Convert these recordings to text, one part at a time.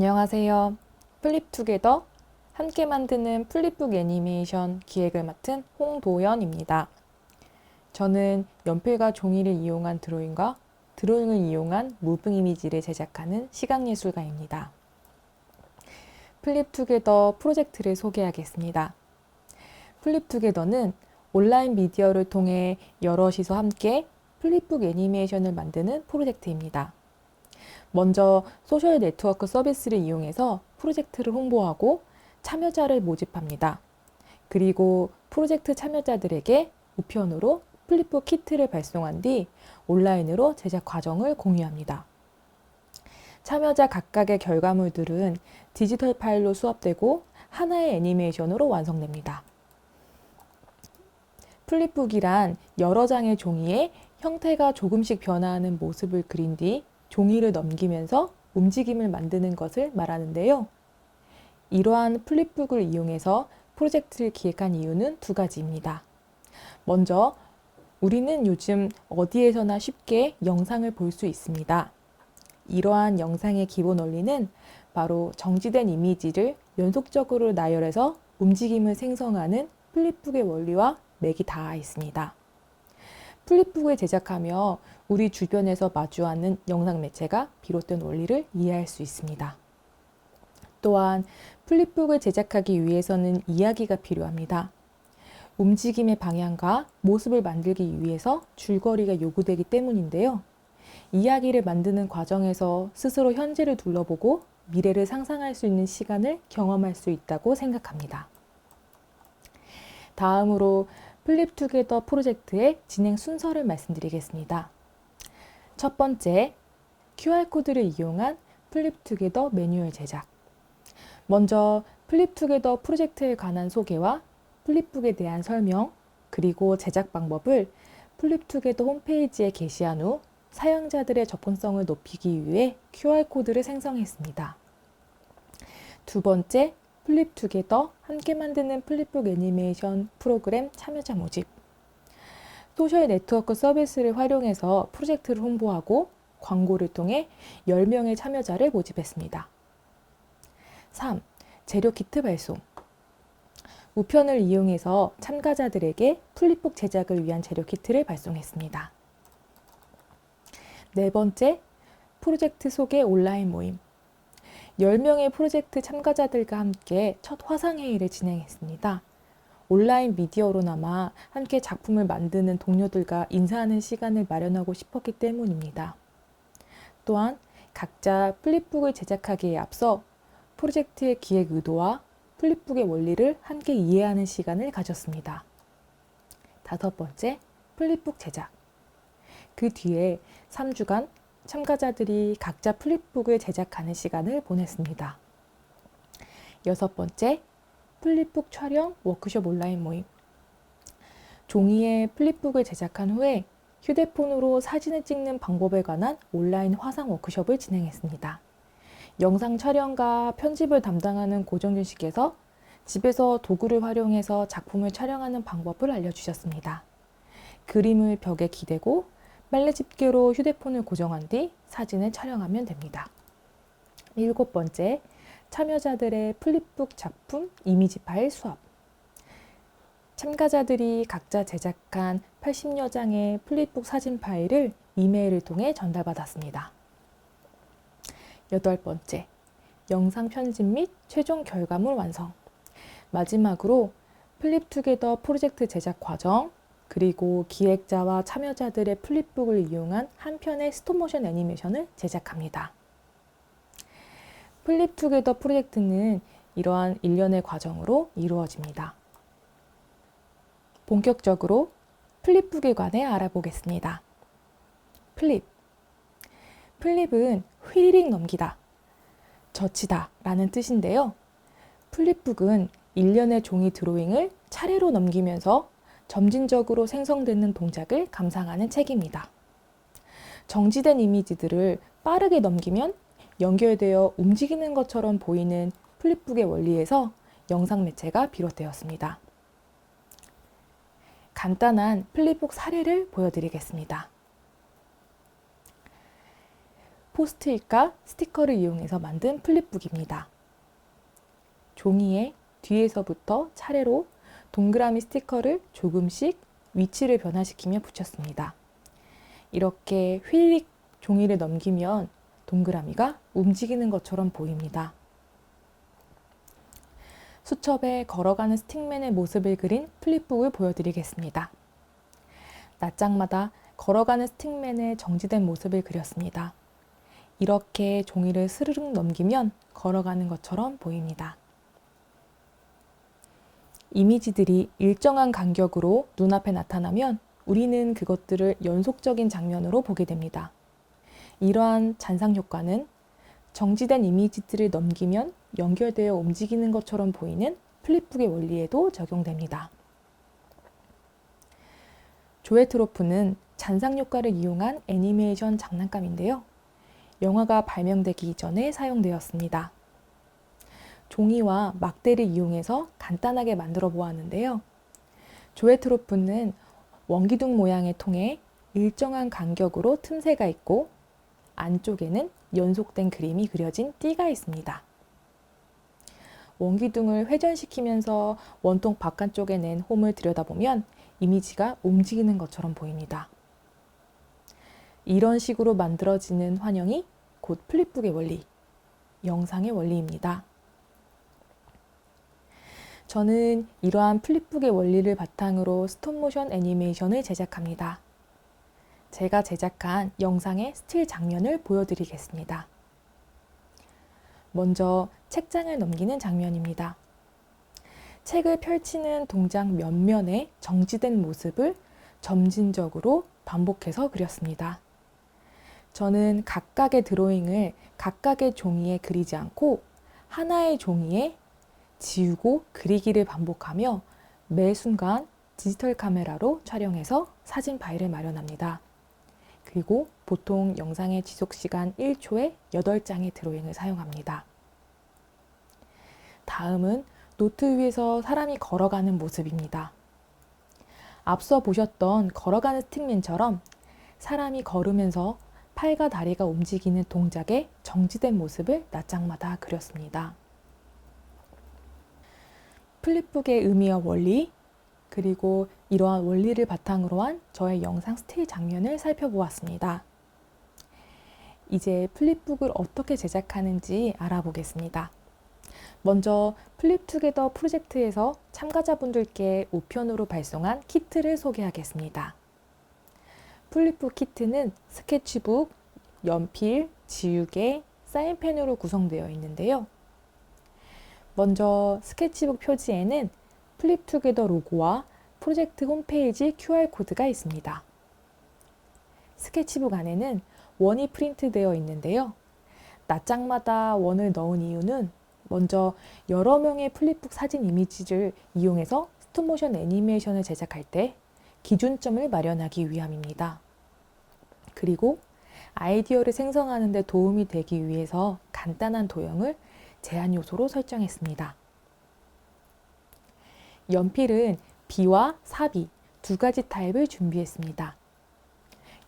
안녕하세요. 플립투게더 함께 만드는 플립북 애니메이션 기획을 맡은 홍도연입니다. 저는 연필과 종이를 이용한 드로잉과 드로잉을 이용한 무빙 이미지를 제작하는 시각예술가입니다. 플립투게더 프로젝트를 소개하겠습니다. 플립투게더는 온라인 미디어를 통해 여럿이서 함께 플립북 애니메이션을 만드는 프로젝트입니다. 먼저 소셜 네트워크 서비스를 이용해서 프로젝트를 홍보하고 참여자를 모집합니다. 그리고 프로젝트 참여자들에게 우편으로 플립북 키트를 발송한 뒤 온라인으로 제작 과정을 공유합니다. 참여자 각각의 결과물들은 디지털 파일로 수업되고 하나의 애니메이션으로 완성됩니다. 플립북이란 여러 장의 종이에 형태가 조금씩 변화하는 모습을 그린 뒤 종이를 넘기면서 움직임을 만드는 것을 말하는데요. 이러한 플립북을 이용해서 프로젝트를 기획한 이유는 두 가지입니다. 먼저, 우리는 요즘 어디에서나 쉽게 영상을 볼 수 있습니다. 이러한 영상의 기본 원리는 바로 정지된 이미지를 연속적으로 나열해서 움직임을 생성하는 플립북의 원리와 맥이 닿아 있습니다. 플립북을 제작하며 우리 주변에서 마주하는 영상 매체가 비롯된 원리를 이해할 수 있습니다. 또한 플립북을 제작하기 위해서는 이야기가 필요합니다. 움직임의 방향과 모습을 만들기 위해서 줄거리가 요구되기 때문인데요. 이야기를 만드는 과정에서 스스로 현재를 둘러보고 미래를 상상할 수 있는 시간을 경험할 수 있다고 생각합니다. 다음으로 플립투게더 프로젝트의 진행 순서를 말씀드리겠습니다. 첫 번째, QR코드를 이용한 플립투게더 매뉴얼 제작. 먼저 플립투게더 프로젝트에 관한 소개와 플립북에 대한 설명, 그리고 제작 방법을 플립투게더 홈페이지에 게시한 후 사용자들의 접근성을 높이기 위해 QR코드를 생성했습니다. 두 번째, 플립투게더 함께 만드는 플립북 애니메이션 프로그램 참여자 모집. 소셜 네트워크 서비스를 활용해서 프로젝트를 홍보하고 광고를 통해 10명의 참여자를 모집했습니다. 3. 재료 키트 발송. 우편을 이용해서 참가자들에게 플립북 제작을 위한 재료 키트를 발송했습니다. 네 번째, 프로젝트 소개 온라인 모임. 10명의 프로젝트 참가자들과 함께 첫 화상회의를 진행했습니다. 온라인 미디어로나마 함께 작품을 만드는 동료들과 인사하는 시간을 마련하고 싶었기 때문입니다. 또한 각자 플립북을 제작하기에 앞서 프로젝트의 기획 의도와 플립북의 원리를 함께 이해하는 시간을 가졌습니다. 다섯 번째, 플립북 제작. 그 뒤에 3주간 참가자들이 각자 플립북을 제작하는 시간을 보냈습니다. 여섯 번째, 플립북 촬영 워크숍 온라인 모임. 종이에 플립북을 제작한 후에 휴대폰으로 사진을 찍는 방법에 관한 온라인 화상 워크숍을 진행했습니다. 영상 촬영과 편집을 담당하는 고정준 씨께서 집에서 도구를 활용해서 작품을 촬영하는 방법을 알려주셨습니다. 그림을 벽에 기대고 빨래 집게로 휴대폰을 고정한 뒤 사진을 촬영하면 됩니다. 일곱 번째, 참여자들의 플립북 작품 이미지 파일 수업. 참가자들이 각자 제작한 80여 장의 플립북 사진 파일을 이메일을 통해 전달받았습니다. 여덟 번째, 영상 편집 및 최종 결과물 완성. 마지막으로 플립투게더 프로젝트 제작 과정, 그리고 기획자와 참여자들의 플립북을 이용한 한 편의 스톱모션 애니메이션을 제작합니다. 플립투게더 프로젝트는 이러한 일련의 과정으로 이루어집니다. 본격적으로 플립북에 관해 알아보겠습니다. 플립은 휘리릭 넘기다, 젖히다 라는 뜻인데요. 플립북은 일련의 종이 드로잉을 차례로 넘기면서 점진적으로 생성되는 동작을 감상하는 책입니다. 정지된 이미지들을 빠르게 넘기면 연결되어 움직이는 것처럼 보이는 플립북의 원리에서 영상 매체가 비롯되었습니다. 간단한 플립북 사례를 보여드리겠습니다. 포스트잇과 스티커를 이용해서 만든 플립북입니다. 종이에 뒤에서부터 차례로 동그라미 스티커를 조금씩 위치를 변화시키며 붙였습니다. 이렇게 휘릭 종이를 넘기면 동그라미가 움직이는 것처럼 보입니다. 수첩에 걸어가는 스틱맨의 모습을 그린 플립북을 보여드리겠습니다. 낱장마다 걸어가는 스틱맨의 정지된 모습을 그렸습니다. 이렇게 종이를 스르륵 넘기면 걸어가는 것처럼 보입니다. 이미지들이 일정한 간격으로 눈앞에 나타나면 우리는 그것들을 연속적인 장면으로 보게 됩니다. 이러한 잔상 효과는 정지된 이미지들을 넘기면 연결되어 움직이는 것처럼 보이는 플립북의 원리에도 적용됩니다. 조에트로프는 잔상 효과를 이용한 애니메이션 장난감인데요. 영화가 발명되기 이전에 사용되었습니다. 종이와 막대를 이용해서 간단하게 만들어 보았는데요. 조에트로프는 원기둥 모양의 통에 일정한 간격으로 틈새가 있고 안쪽에는 연속된 그림이 그려진 띠가 있습니다. 원기둥을 회전시키면서 원통 바깥쪽에 낸 홈을 들여다보면 이미지가 움직이는 것처럼 보입니다. 이런 식으로 만들어지는 환영이 곧 플립북의 원리, 영상의 원리입니다. 저는 이러한 플립북의 원리를 바탕으로 스톱모션 애니메이션을 제작합니다. 제가 제작한 영상의 스틸 장면을 보여드리겠습니다. 먼저 책장을 넘기는 장면입니다. 책을 펼치는 동작 몇면의 정지된 모습을 점진적으로 반복해서 그렸습니다. 저는 각각의 드로잉을 각각의 종이에 그리지 않고 하나의 종이에 지우고 그리기를 반복하며 매 순간 디지털 카메라로 촬영해서 사진 파일을 마련합니다. 그리고 보통 영상의 지속시간 1초에 8장의 드로잉을 사용합니다. 다음은 노트 위에서 사람이 걸어가는 모습입니다. 앞서 보셨던 걸어가는 스틱맨처럼 사람이 걸으면서 팔과 다리가 움직이는 동작의 정지된 모습을 낱장마다 그렸습니다. 플립북의 의미와 원리, 그리고 이러한 원리를 바탕으로 한 저의 영상 스틸 장면을 살펴보았습니다. 이제 플립북을 어떻게 제작하는지 알아보겠습니다. 먼저 플립투게더 프로젝트에서 참가자분들께 우편으로 발송한 키트를 소개하겠습니다. 플립북 키트는 스케치북, 연필, 지우개, 사인펜으로 구성되어 있는데요. 먼저 스케치북 표지에는 플립투게더 로고와 프로젝트 홈페이지 QR코드가 있습니다. 스케치북 안에는 원이 프린트되어 있는데요. 낱장마다 원을 넣은 이유는 먼저 여러 명의 플립북 사진 이미지를 이용해서 스톱모션 애니메이션을 제작할 때 기준점을 마련하기 위함입니다. 그리고 아이디어를 생성하는 데 도움이 되기 위해서 간단한 도형을 제한 요소로 설정했습니다. 연필은 B와 사비 두 가지 타입을 준비했습니다.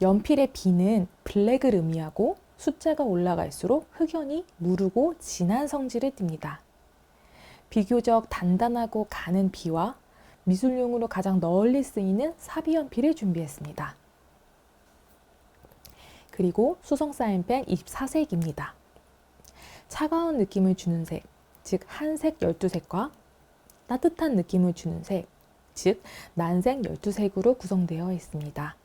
연필의 B는 블랙을 의미하고 숫자가 올라갈수록 흑연이 무르고 진한 성질을 띱니다. 비교적 단단하고 가는 B와 미술용으로 가장 널리 쓰이는 사비 연필을 준비했습니다. 그리고 수성 사인펜 24색입니다. 차가운 느낌을 주는 색, 즉 한색 12색과 따뜻한 느낌을 주는 색, 즉 난색 12색으로 구성되어 있습니다.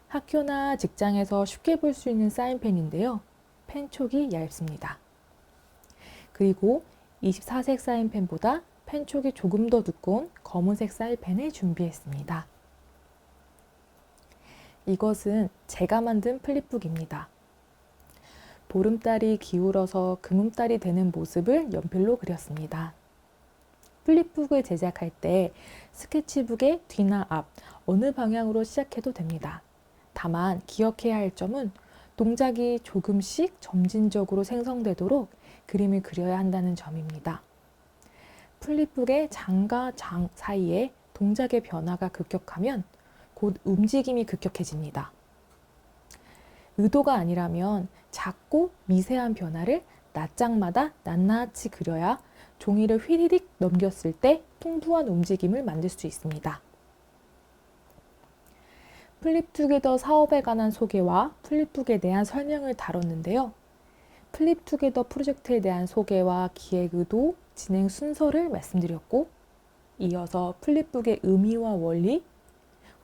학교나 직장에서 쉽게 볼 수 있는 사인펜인데요. 펜촉이 얇습니다. 그리고 24색 사인펜보다 펜촉이 조금 더 두꺼운 검은색 사인펜을 준비했습니다. 이것은 제가 만든 플립북입니다. 보름달이 기울어서 금음달이 되는 모습을 연필로 그렸습니다. 플립북을 제작할 때 스케치북의 뒤나 앞 어느 방향으로 시작해도 됩니다. 다만 기억해야 할 점은 동작이 조금씩 점진적으로 생성되도록 그림을 그려야 한다는 점입니다. 플립북의 장과 장 사이에 동작의 변화가 급격하면 곧 움직임이 급격해집니다. 의도가 아니라면 작고 미세한 변화를 낱장마다 낱낱이 그려야 종이를 휘리릭 넘겼을 때 풍부한 움직임을 만들 수 있습니다. 플립투게더 사업에 관한 소개와 플립북에 대한 설명을 다뤘는데요. 플립투게더 프로젝트에 대한 소개와 기획 의도, 진행 순서를 말씀드렸고, 이어서 플립북의 의미와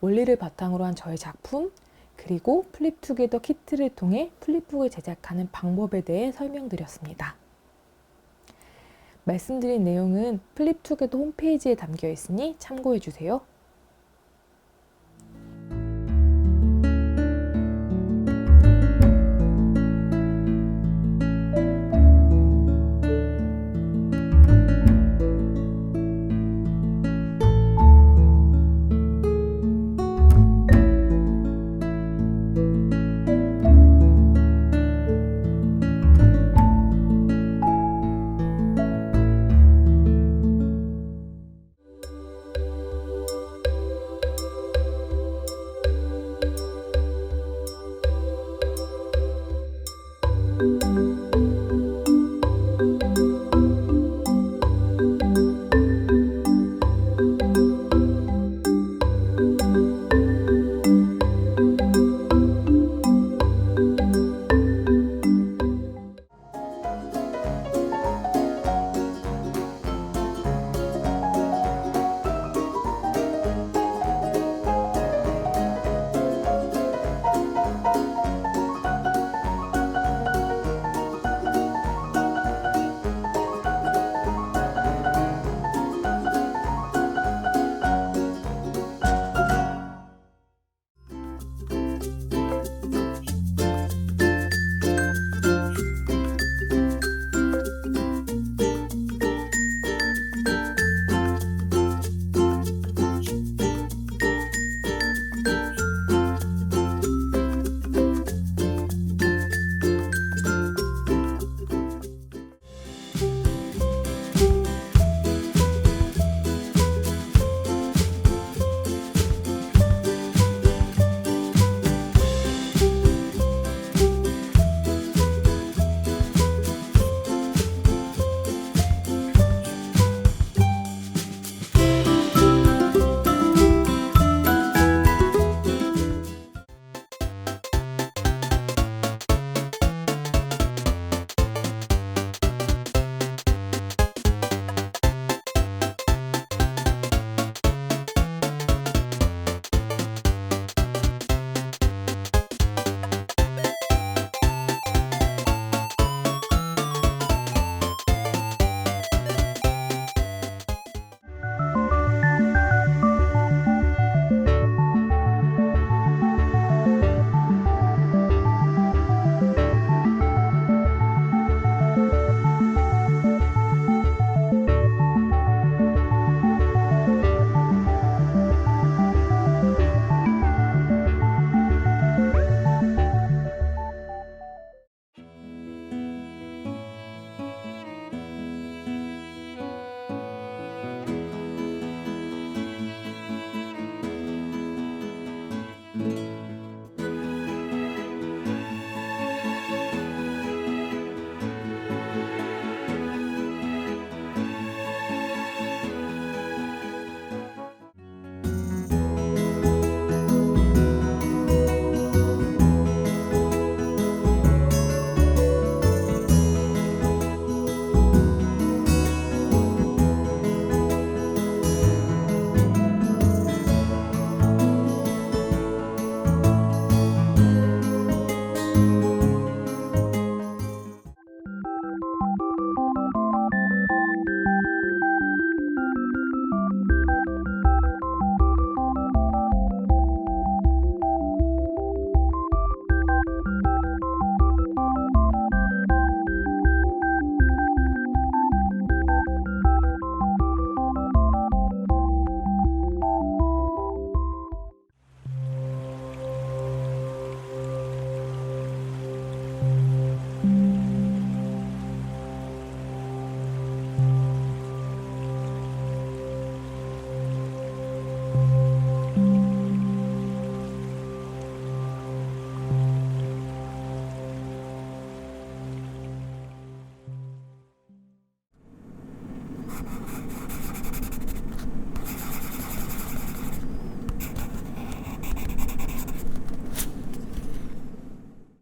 원리를 바탕으로 한 저의 작품, 그리고 플립투게더 키트를 통해 플립북을 제작하는 방법에 대해 설명드렸습니다. 말씀드린 내용은 플립투게더 홈페이지에 담겨 있으니 참고해 주세요.